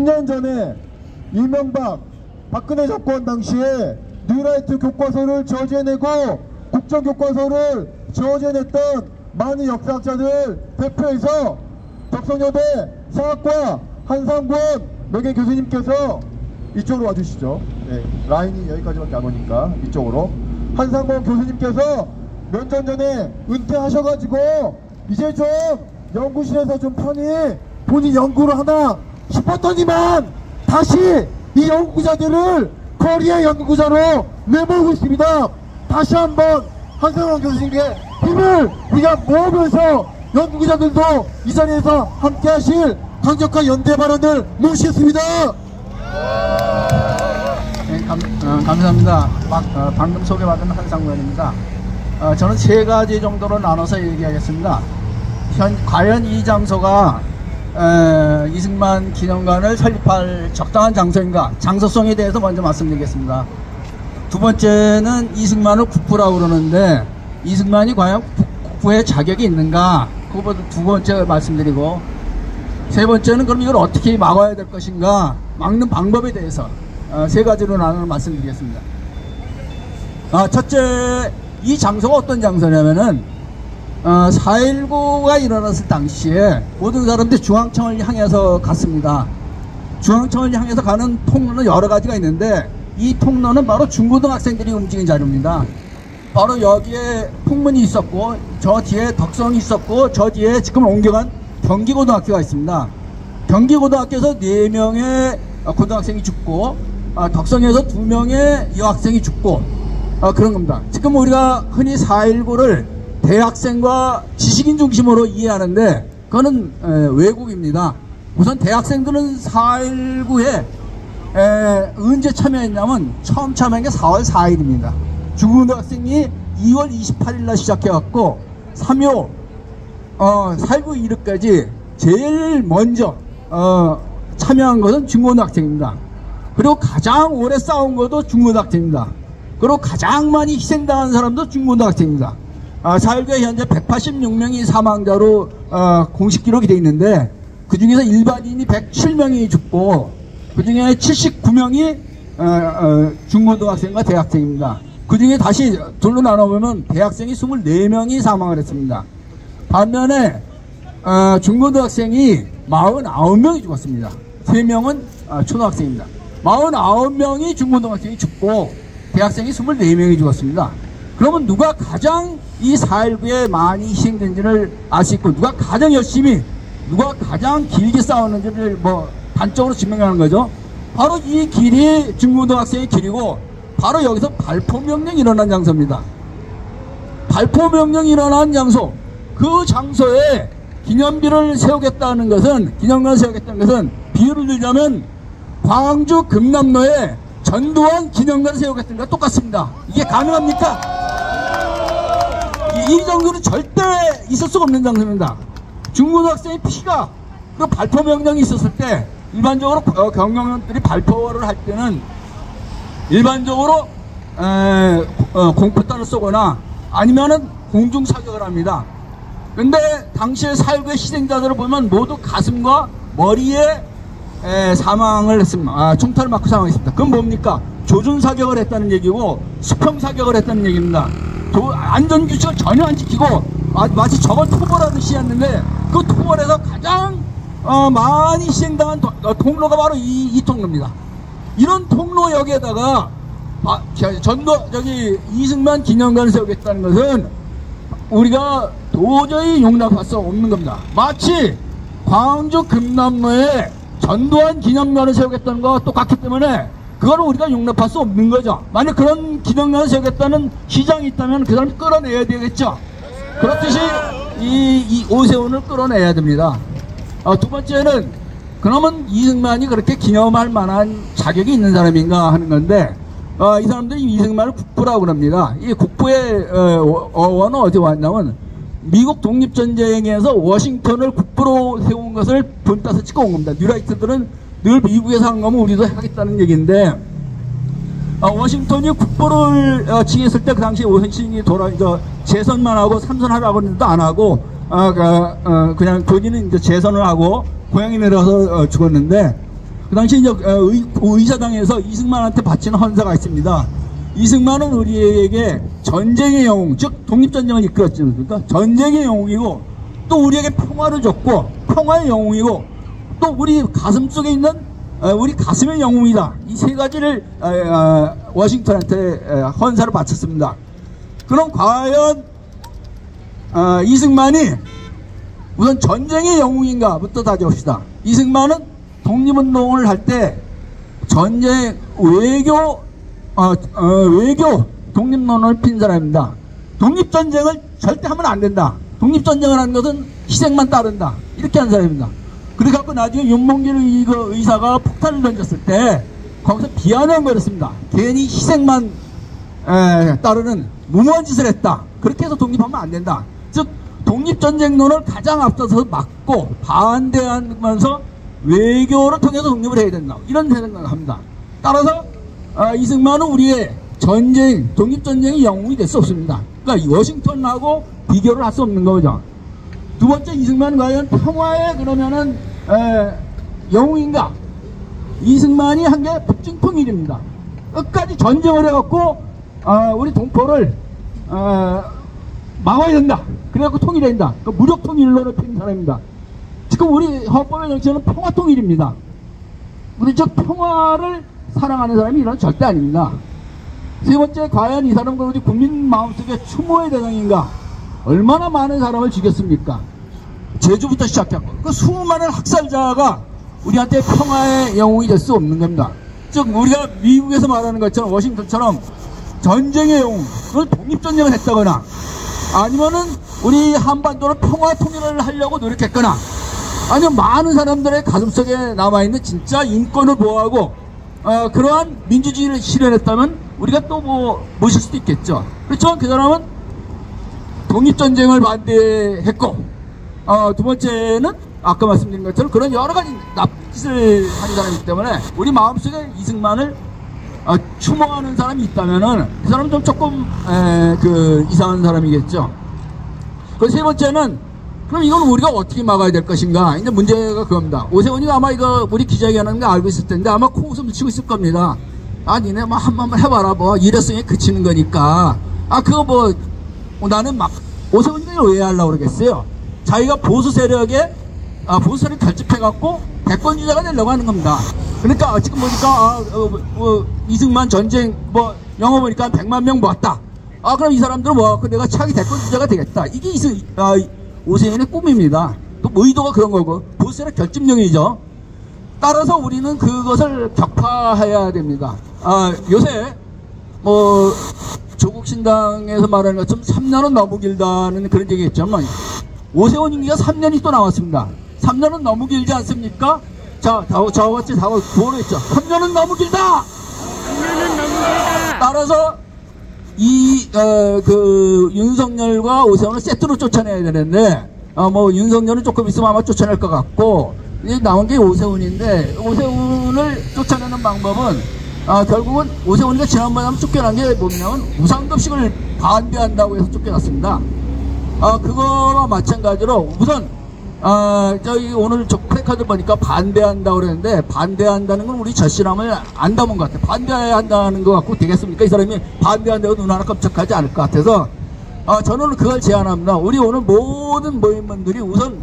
10년 전에 이명박 박근혜 정권 당시에 뉴라이트 교과서를 저지해내고 국정교과서를 저지해냈던 많은 역사학자들 대표해서 덕성여대 사학과 한상권 명예 교수님께서 이쪽으로 와주시죠. 네, 라인이 여기까지밖에 안 오니까 이쪽으로. 한상권 교수님께서 몇 년 전에 은퇴하셔가지고 이제 좀 연구실에서 좀 편히 본인 연구를 하나 싶었더니만 다시 이 연구자들을 커리어 연구자로 내몰고 있습니다. 다시 한번 한상권 교수님께 힘을 우리가 모으면서 연구자들도 이 자리에서 함께 하실 강력한 연대 발언을 모시겠습니다. 네, 감사합니다. 방금 소개받은 한상권입니다. 저는 세 가지 정도로 나눠서 얘기하겠습니다. 과연 이 장소가 이승만 기념관을 설립할 적당한 장소인가? 장소성에 대해서 먼저 말씀드리겠습니다. 두 번째는 이승만을 국부라고 그러는데 이승만이 과연 국부의 자격이 있는가? 그거부터 두 번째 말씀드리고, 세 번째는 그럼 이걸 어떻게 막아야 될 것인가? 막는 방법에 대해서 세 가지로 나눠 말씀드리겠습니다. 첫째, 이 장소가 어떤 장소냐면은 4.19가 일어났을 당시에 모든 사람들이 중앙청을 향해서 갔습니다. 중앙청을 향해서 가는 통로는 여러 가지가 있는데 이 통로는 바로 중고등학생들이 움직인 자료입니다. 바로 여기에 풍문이 있었고, 저 뒤에 덕성이 있었고, 저 뒤에 지금 옮겨간 경기고등학교가 있습니다. 경기고등학교에서 4명의 고등학생이 죽고, 덕성에서 2명의 여학생이 죽고, 그런 겁니다. 지금 우리가 흔히 4.19를 대학생과 지식인 중심으로 이해하는데 그거는 왜곡입니다. 우선 대학생들은 4.19에 언제 참여했냐면 처음 참여한 게 4월 4일입니다. 중고등학생이 2월 28일 날 시작해갖고 3.15 4.19 이르까지 제일 먼저 참여한 것은 중고등학생입니다. 그리고 가장 오래 싸운 것도 중고등학생입니다. 그리고 가장 많이 희생당한 사람도 중고등학생입니다. 4.19에 현재 186명이 사망자로 공식 기록이 되어 있는데 그 중에서 일반인이 107명이 죽고 그 중에 79명이 중고등학생과 대학생입니다. 그 중에 다시 둘로 나눠보면 대학생이 24명이 사망을 했습니다. 반면에 중고등학생이 49명이 죽었습니다. 3명은 초등학생입니다. 49명이 중고등학생이 죽고 대학생이 24명이 죽었습니다. 그러면 누가 가장 이 4.19에 많이 희생된지를 알 수 있고 누가 가장 열심히 누가 가장 길게 싸웠는지를 단적으로 증명하는 거죠. 바로 이 길이 중고등학생의 길이고 바로 여기서 발포명령이 일어난 장소입니다. 발포명령이 일어난 장소, 그 장소에 기념비를 세우겠다는 것은, 기념관을 세우겠다는 것은 비유를 들자면 광주 금남로에 전두환 기념관을 세우겠다는 것과 똑같습니다. 이게 가능합니까? 이 정도는 절대 있을 수가 없는 장소입니다. 중고등학생의 피가 그 발포명령이 있었을 때 일반적으로 경영원들이 발포를 할 때는 일반적으로 공포탄을 쏘거나 아니면은 공중사격을 합니다. 근데 당시에 4.19의 희생자들을 보면 모두 가슴과 머리에 사망을 했습니다. 총탄을 맞고 사망했습니다. 그건 뭡니까? 조준사격을 했다는 얘기고 수평사격을 했다는 얘기입니다. 안전규칙을 전혀 안 지키고 마치 저걸 토벌하듯이 했는데 그 토벌에서 가장 많이 희생당한 통로가 바로 이 통로입니다. 이런 통로역에다가 이승만 기념관을 세우겠다는 것은 우리가 도저히 용납할 수 없는 겁니다. 마치 광주 금남로에 전두환 기념관을 세우겠다는 것과 똑같기 때문에 그거는 우리가 용납할 수 없는 거죠. 만약 그런 기념관을 세우겠다는 시장이 있다면 그 사람이 끌어내야 되겠죠. 그렇듯이 이 오세훈을 끌어내야 됩니다. 두 번째는 그러면 이승만이 그렇게 기념할 만한 자격이 있는 사람인가 하는 건데 이 사람들이 이승만을 국부라고 그럽니다. 이 국부의 어원은 어디 왔냐면 미국 독립전쟁에서 워싱턴을 국부로 세운 것을 본따서 찍어 온 겁니다. 뉴라이트들은 늘 미국에서 한 거면 우리도 하겠다는 얘기인데 워싱턴이 국보를 지휘했을 때 그 당시에 워싱턴이 재선만 하고 삼선하라고 했는데 안 하고 그냥 본인은 이제 재선을 하고 고향에 내려서 죽었는데 그 당시 이제 의사당에서 이승만한테 바치는 헌사가 있습니다. 이승만은 우리에게 전쟁의 영웅, 즉 독립전쟁을 이끌었지 않습니까? 전쟁의 영웅이고 또 우리에게 평화를 줬고 평화의 영웅이고 또 우리 가슴 속에 있는 우리 가슴의 영웅이다. 이 세 가지를 워싱턴한테 헌사를 바쳤습니다. 그럼 과연 이승만이 우선 전쟁의 영웅인가부터 따져봅시다. 이승만은 독립운동을 할 때 전쟁 외교 독립론을 핀 사람입니다. 독립전쟁을 절대 하면 안 된다. 독립전쟁을 하는 것은 희생만 따른다. 이렇게 한 사람입니다. 그래갖고 나중에 윤봉길 의사가 폭탄을 던졌을 때 거기서 비아냥 거렸습니다. 괜히 희생만 따르는 무모한 짓을 했다. 그렇게 해서 독립하면 안 된다. 즉 독립전쟁론을 가장 앞서서 막고 반대하면서 외교를 통해서 독립을 해야 된다. 이런 생각을 합니다. 따라서 이승만은 우리의 독립전쟁의 영웅이 될 수 없습니다. 그러니까 워싱턴하고 비교를 할 수 없는 거죠. 두 번째, 이승만은 과연 평화의 그러면은 영웅인가? 이승만이 한 게 북중통일입니다. 끝까지 전쟁을 해갖고 우리 동포를 막아야 된다. 그래갖고 통일해야 된다. 그러니까 무력 통일론을 펴는 사람입니다. 지금 우리 헌법의 정치는 평화 통일입니다. 우리 즉 평화를 사랑하는 사람이 이런 절대 아닙니다. 세 번째, 과연 이 사람은 우리 국민 마음속에 추모의 대상인가? 얼마나 많은 사람을 죽였습니까? 제주부터 시작했고 그 수많은 학살자가 우리한테 평화의 영웅이 될 수 없는 겁니다. 즉 우리가 미국에서 말하는 것처럼 워싱턴처럼 전쟁의 영웅, 그걸 독립전쟁을 했다거나 아니면은 우리 한반도를 평화 통일을 하려고 노력했거나 아니면 많은 사람들의 가슴속에 남아있는 진짜 인권을 보호하고 그러한 민주주의를 실현했다면 우리가 또 모실 수도 있겠죠. 그렇지만 그 사람은 독립전쟁을 반대했고 두 번째는 아까 말씀드린 것처럼 그런 여러 가지 나쁜 짓을 한 사람이기 때문에 우리 마음속에 이승만을 추모하는 사람이 있다면은 그 사람은 좀 조금 이상한 사람이겠죠. 그 세 번째는 그럼 이건 우리가 어떻게 막아야 될 것인가? 이제 문제가 그겁니다. 오세훈이가 아마 이거 우리 기자회견하는 거 알고 있을 텐데 아마 코웃음 치고 있을 겁니다. 니네 뭐 한 번만 해봐라. 일회성에 그치는 거니까. 그거 나는 막 오세훈이가 왜 하려고 그러겠어요? 자기가 보수 세력에 보수 세력 결집해갖고 대권 주자가 되려고 하는 겁니다. 그러니까 지금 보니까 이승만 전쟁 영어 보니까 100만 명 모았다. 그럼 이 사람들은 모아갖고 내가 차기 대권 주자가 되겠다. 이게 오세훈의 꿈입니다. 또 의도가 그런 거고 보수 세력 결집령이죠. 따라서 우리는 그것을 격파해야 됩니다. 요새 조국신당에서 말하는 것처럼 3년은 너무 길다는 그런 얘기 했지만 오세훈 임기가 3년이 또 나왔습니다. 3년은 너무 길지 않습니까? 저같이 구호를 했죠. 3년은 너무 길다! 3년은 너무 길다! 따라서 윤석열과 오세훈을 세트로 쫓아내야 되는데 윤석열은 조금 있으면 아마 쫓아낼 것 같고 이제 나온 게 오세훈인데 오세훈을 쫓아내는 방법은 결국은 오세훈이가 지난번에 한번 쫓겨난 게 뭐냐면 무상급식을 반대한다고 해서 쫓겨났습니다. 그거와 마찬가지로 우선 저희 오늘 저 플래카드 보니까 반대한다고 그랬는데 반대한다는 건 우리 절실함을 안 담은 것 같아요. 반대한다는 것 같고 되겠습니까? 이 사람이 반대한다고 눈 하나 깜짝하지 않을 것 같아서 저는 그걸 제안합니다. 우리 오늘 모든 모임원들이 우선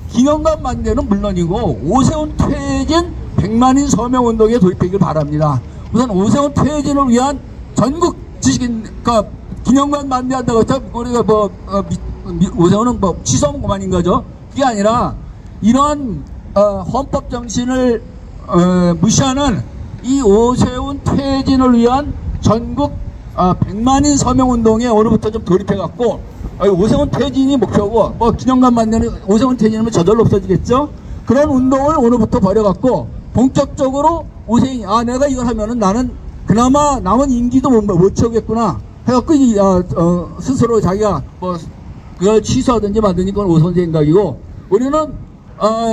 기념관 만대는 물론이고 오세훈 퇴진 100만인 서명운동에 도입되길 바랍니다. 우선 오세훈 퇴진을 위한 전국 지식인 기념관 만대한다고 했죠. 우리가 오세훈은 취소하면 그만인 거죠. 그게 아니라 이러한 헌법 정신을 무시하는 이 오세훈 퇴진을 위한 전국 100만인 서명운동에 오늘부터 좀 돌입해갖고 오세훈 퇴진이 목표고 기념관 만드는 오세훈 퇴진이면 저절로 없어지겠죠. 그런 운동을 오늘부터 벌여갖고 본격적으로 오세훈이 내가 이걸 하면은 나는 그나마 남은 임기도 못 채우겠구나 해갖고 스스로 자기가 그걸 취소하든지 만드니 그건 오세훈 생각이고 우리는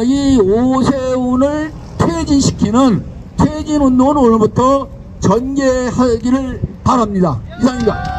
이 오세훈을 퇴진시키는 퇴진 운동을 오늘부터 전개하기를 바랍니다. 이상입니다.